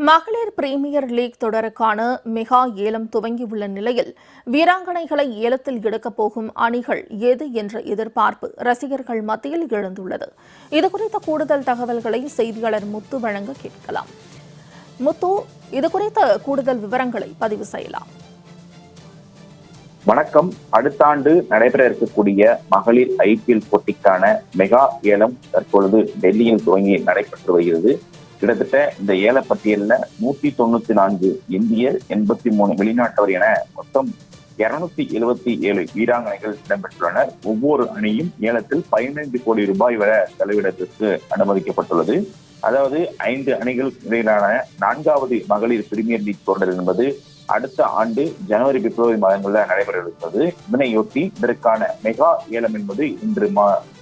மகளிர் premier league தொடருக்கான mega ஏலம் துவங்கியுள்ள நிலையில் வீராங்கனைகளை ஏலத்தில் எடுக்கப் போகும் அணிகள் எது என்ற எதிர்பார்ப்பு ரசிகர்கள் மத்தியில் எழுந்துள்ளது. இதுகுறித்த கூடுதல் தகவல்களை செய்தியாளர் முத்து வழங்க கேட்கலாம். முத்து, இதுகுறித்த கூடுதல் விவரங்களை பதிவு செய்யலாம். வணக்கம். அடுத்த ஆண்டு நடைபெற இருக்கக்கூடிய மகளிர் IPL போட்டிக்கான மெகா ஏலம் தற்பொழுது டெல்லியில் துவங்கி நடைபெற்று வருகிறது. கிட்டத்தட்ட இந்த ஏல பட்டியலில் 194 இந்தியர், 83 வெளிநாட்டவர் என மொத்தம் 277 வீராங்கனைகள் இடம்பெற்றுள்ளனர். ஒவ்வொரு அணியும் ஏலத்தில் 15 கோடி ரூபாய் வரை செலவிடத்திற்கு அனுமதிக்கப்பட்டுள்ளது. அதாவது 5 அணிகள் இடையிலான 4வது மகளிர் பிரீமியர் லீக் தொடர் என்பது அடுத்த ஆண்டு ஜனவரி, பிப்ரவரி மாதங்களில் நடைபெற இருக்கிறது. இதனையொட்டி இதற்கான மெகா ஏலம் என்பது இன்று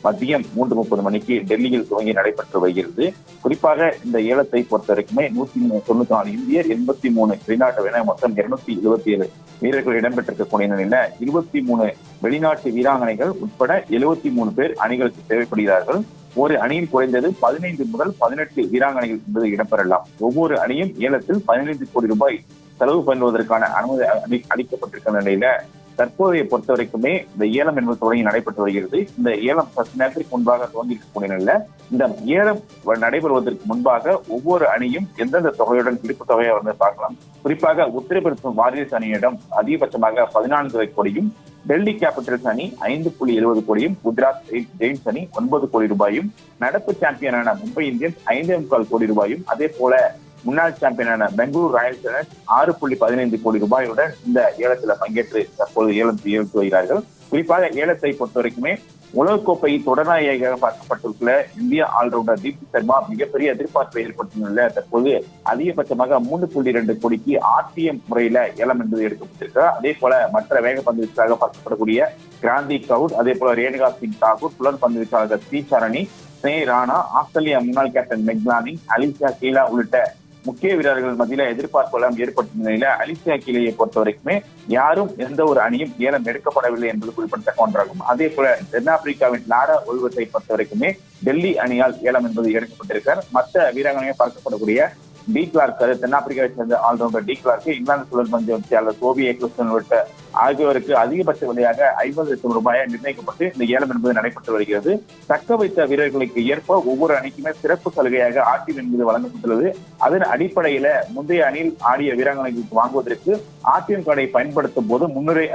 மதியம் 3:30 மணிக்கு டெல்லியில் துவங்கி நடைபெற்று வருகிறது. குறிப்பாக இந்த ஏலத்தை பொறுத்த வரைக்குமே 194 இந்தியர், 83 வெளிநாட்டு என மொத்தம் 277 வீரர்கள் இடம்பெற்றிருக்கக்கூடிய நிலையில 23 வெளிநாட்டு வீராங்கனைகள் உட்பட 73 பேர் அணிகளுக்கு தேவைப்படுகிறார்கள். ஒரு அணியில் குறைந்தது 15 முதல் 18 வீராங்கனைகள் என்பது இடம்பெறலாம். ஒவ்வொரு அணியும் ஏலத்தில் 15 கோடி ரூபாய் செலவு பண்ணுவதற்கான அனுமதி அளிக்கப்பட்டிருக்கிற நிலையில தற்போதைய பொறுத்த வரைக்குமே இந்த ஏலம் என்பது தொடங்கி நடைபெற்று வருகிறது. இந்த ஏலம் சற்று நேரத்திற்கு முன்பாக துவங்கியிருக்கக்கூடிய நிலையில இந்த ஏலம் நடைபெறுவதற்கு முன்பாக ஒவ்வொரு அணியும் எந்தெந்த தொகையுடன் இருப்பு தொகையை வந்து பார்க்கலாம். குறிப்பாக உத்தரப்பிரதேச வாரியர்ஸ் அணியிடம் அதிகபட்சமாக 14 கோடியும், டெல்லி கேபிட்டல்ஸ் அணி 5.70 கோடியும், குஜராத் ஜெயின்ஸ் அணி 9 கோடி ரூபாயும், நடப்பு சாம்பியனான மும்பை இந்தியன்ஸ் 5.25 கோடி ரூபாயும், அதே போல முன்னாள் சாம்பியனான பெங்களூர் ராயல் சேலஞ்சர்ஸ் 6.15 கோடி ரூபாயுடன் இந்த ஏலத்தில் பங்கேற்று தற்போது ஏலத்து வருகிறார்கள். குறிப்பாக ஏலத்தை பொறுத்த வரைக்குமே உலகக்கோப்பை தொடர்நாயகியாக பார்க்கப்பட்டுள்ள இந்திய ஆல்ரவுண்டர் தீப்தி சர்மா மிகப்பெரிய எதிர்பார்ப்பை ஏற்படுத்தியுள்ள தற்போது அதிகபட்சமாக 3.2 கோடிக்கு RTM முறையில ஏலம் என்பது எடுக்கப்பட்டிருக்கிறார். அதே போல மற்ற வேகப்பந்து வீச்சாக பார்க்கப்படக்கூடிய கிராந்தி கவுட், அதே போல ரேணுகா சிங் தாக்கூர், புலன்பந்து வீச்சாளர் ஸ்ரீசரணி, ஸ்னேஹ் ராணா, ஆஸ்திரேலியா முன்னாள் கேப்டன் மெக்லானி, அலிஷா கீலா உள்ளிட்ட முக்கிய வீரர்கள் மத்தியில எதிர்பார்ப்பெல்லாம் ஏற்பட்ட நிலையில அலிஷா கீலையை பொறுத்த வரைக்குமே யாரும் எந்த ஒரு அணியும் ஏலம் எடுக்கப்படவில்லை என்பது குறிப்பிடத்தக்க ஒன்றாகும். அதே போல தென்னாப்பிரிக்காவின் லாரா ஒல்வத்தை பொறுத்த வரைக்குமே டெல்லி அணியால் ஏலம் என்பது எடுக்கப்பட்டிருக்கிறார். மற்ற வீராங்கனையாக பார்க்கப்படக்கூடிய டி கிளார்க், தென்னாப்பிரிக்காவை சேர்ந்த ஆல்ரவுண்டர் டி கிளார்க், இங்கிலாந்து சுழற்பந்து வீச்சாளர் சோபி எக்லஸ்டன் உள்ளிட்ட ஆகியோருக்கு அதிகபட்ச விலையாக 50 லட்சம் ரூபாயை நிர்ணயிக்கப்பட்டு இந்த ஏலம் என்பது நடைபெற்று வருகிறது. தக்க வைத்த வீரர்களுக்கு ஏற்ப ஒவ்வொரு அணிக்குமே சிறப்பு சலுகையாக RTM என்பது வழங்கப்பட்டுள்ளது. அதன் அடிப்படையில முந்தைய அணியில் ஆடிய வீராங்கனைகளுக்கு வாங்குவதற்கு RTM கார்டை பயன்படுத்தும் போது முன்னுரை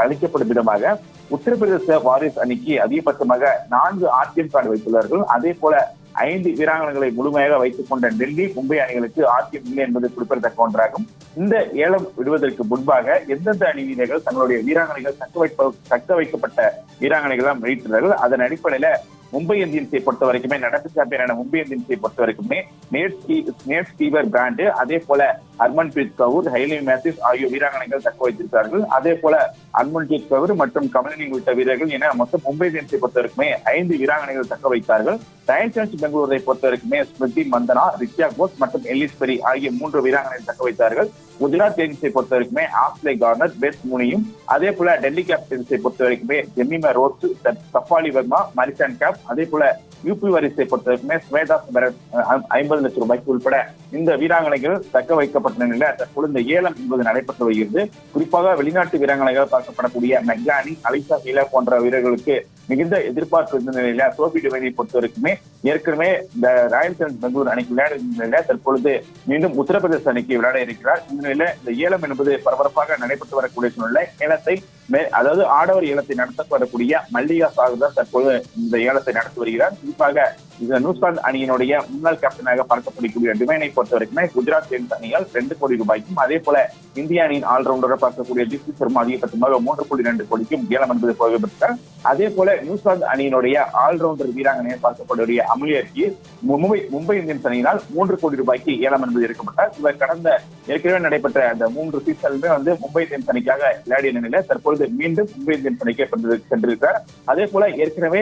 அளிக்கப்படும் விதமாக உத்தரப்பிரதேச வாரியர்ஸ் அணிக்கு அதிகபட்சமாக 4 RTM கார்டு வைத்துள்ளார்கள். அதே போல 5 வீராங்கனைகளை முழுமையாக வைத்துக் கொண்ட டெல்லி, மும்பை அணிகளுக்கு RTM இல்லை என்பது குறிப்பிடத்தக்க ஒன்றாகும். இந்த ஏலம் விடுவதற்கு முன்பாக எந்தெந்த அணி வீரர்கள் தங்களுடைய வீராங்கனைகள் தக்க வைக்கப்பட்ட வீராங்கனைகள் வெளியிட்டுள்ளார்கள். அதன் அடிப்படையில மும்பை இந்தியன்ஸை பொறுத்த வரைக்குமே நடப்பு சாம்பியனான மும்பை இந்தியன்ஸை பொறுத்த வரைக்குமே நேட் ஸ்டீவர் பிராண்ட், அதே போல ஹர்மன்பிரீத் கவுர், ஹைலி மேத்யூஸ் ஆகிய வீராங்கனைகள் தக்க வைத்திருக்கிறார்கள். அதே போல ஹர்மன்பிரீத் கவுர் மற்றும் கமலினி உள்ளிட்ட வீரர்கள் என மொத்தம் மும்பை இந்தியன்ஸை பொறுத்த வரைக்குமே 5 வீராங்கனைகள் தக்க வைத்தார்கள். ராயல் சேலஞ்சர்ஸ் பெங்களூரை பொறுத்த வரைக்குமே ஸ்மிருதி மந்தனா, ரிச்சா கோஸ் மற்றும் எல்லிஸ் பெரி ஆகிய 3 வீராங்கனைகள் தக்க வைத்தார்கள். குஜராத் ஜெயின்ஸை பொறுத்த வரைக்குமே ஆஸ்லே கார்னர், பெஸ் முனியும், அதே போல டெல்லி கேபிட்டல்ஸை பொறுத்த வரைக்குமே ஜெமிமா ரோஸ், சஃபாலி வர்மா, மரிசான் கேப், அதே போல UP வாரியர்ஸை பொறுத்த வரைக்குமே ஸ்வேதா பரத் 50 லட்சம் ரூபாய்க்கு உட்பட இந்த வீராங்கனைகள் தக்க வைக்கப்பட்ட நிலையில தற்போது இந்த ஏலம் என்பது நடைபெற்று வருகிறது. குறிப்பாக வெளிநாட்டு வீராங்கனைகள் பார்க்கப்படக்கூடிய மெக்லானி, அலிஷா கீலா போன்ற வீரர்களுக்கு மிகுந்த எதிர்பார்ப்பு இருந்த நிலையில சோபி டிவைனை பொறுத்த வரைக்குமே ஏற்கனவே இந்த ராயல் சேலஞ்சர்ஸ் பெங்களூர் அணிக்கு விளையாட இருந்த நிலையில தற்பொழுது மீண்டும் உத்தரப்பிரதேச அணிக்கு விளையாட இருக்கிறார். இந்த நிலையில இந்த ஏலம் என்பது பரபரப்பாக நடைபெற்று வரக்கூடிய சூழ்நிலை. ஏலத்தை அதாவது ஆடவர் ஏலத்தை நடத்த வரக்கூடிய மல்லிகா சாகர் தான் தற்போது இந்த ஏலத்தை நடத்தி வருகிறார். குறிப்பாக இந்த நியூசிலாந்து அணியினுடைய முன்னாள் கேப்டனாக பார்க்கப்படக்கூடிய டிவைனை பொறுத்த வரைக்குமே குஜராத் ஜெயின்ஸ் அணியால் 2 கோடி ரூபாய்க்கும், அதே போல இந்திய அணியின் ஆல்ரவுண்டராக பார்க்கக்கூடிய தீப்தி சர்மா அதிகபட்சமாக 3.2 கோடிக்கும் ஏலம் என்பது போகப்பட்டார். அதே போல நியூசிலாந்து அணியினுடைய ஆல்ரவுண்டர் வீராங்கனையை பார்க்கக்கூடிய அமுலியர்க்கு மும்பை இந்தியன்ஸ் அணியினால் 3 கோடி ரூபாய்க்கு ஏலம் என்பது எடுக்கப்பட்டார். இவர் கடந்த ஏற்கனவே நடைபெற்ற அந்த 3 சீசனுமே மும்பை இந்தியன்ஸ் அணிக்காக விளையாடிய நிலையில தற்பொழுது மீண்டும் மும்பை இந்தியன்ஸ் அணிக்கு சென்றிருக்கிறார். அதே போல ஏற்கனவே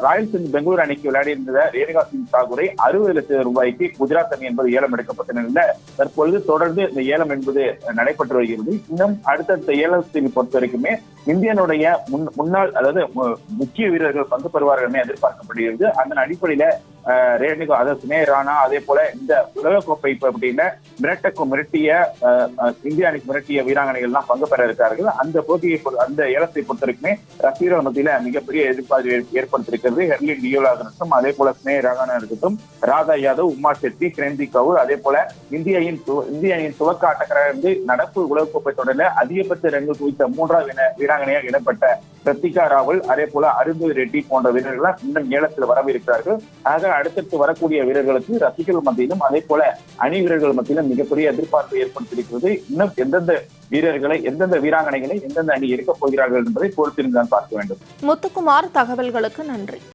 ராயல் சேலஞ்சர்ஸ் பெங்களூர் அணிக்கு விளையாடியிருந்த ரேணுகா சிங் தாக்கூரை 60 லட்சம் ரூபாய்க்கு குஜராத் அணி என்பது ஏலம் எடுக்கப்பட்ட நிலையில தற்பொழுது தொடர்ந்து இந்த ஏலம் என்பது நடைபெற்று வருகிறது. இன்னும் அடுத்தடுத்த ஏலத்தை பொறுத்த வரைக்குமே இந்தியனுடைய முன்னாள் அதாவது முக்கிய வீரர்கள் பங்கு பெறுவார்கள் என எதிர்பார்க்கப்படுகிறது. அதன் அடிப்படையில ரேணுகா, அதாவது ஸ்னேஹா ராணா, அதே போல இந்த உலகக்கோப்பை போட்டியில மிரட்டிய இந்திய அணிக்கு மிரட்டிய வீராங்கனைகள் எல்லாம் பங்கு பெற இருக்கிறார்கள். அந்த போட்டியை அந்த ஏலத்தை பொறுத்தவரைக்குமே ரசிகர்கள் மத்தியில மிகப்பெரிய எதிர்பார்ப்பு ஏற்படுத்தியிருக்கிறது. ஹெர்லின் டியோலாக இருக்கட்டும், அதே போல ஸ்னேஹா ராணா இருக்கட்டும், ராதா யாதவ், உமா செட்டி, கிரேந்தி கவுர், அதே போல இந்திய அணியின் துவக்க ஆட்டக்காரர் நடப்பு உலகக்கோப்பை தொடரில் அதிகபட்ச ரன்கள் குவித்த 3வது வீராங்கனையாக இடப்பட்ட பிரத்திகா ராவல், அதே போல அருந்ததி ரெட்டி போன்ற வீரர்கள் இன்னும் ஏலத்தில் வரவிருக்கிறார்கள். ஆக அடுத்தடுத்து வரக்கூடிய வீரர்களுக்கு ரசிகர்கள் மத்தியிலும் அதே போல அணி வீரர்கள் மத்தியிலும் மிகப்பெரிய எதிர்பார்ப்பை ஏற்படுத்தியிருக்கிறது. இன்னும் எந்தெந்த வீராங்கனைகளை எந்தெந்த அணி இருக்கப் போகிறார்கள் என்பதை பொறுத்திருந்தான் பார்க்க வேண்டும். முத்துக்குமார், தகவல்களுக்கு நன்றி.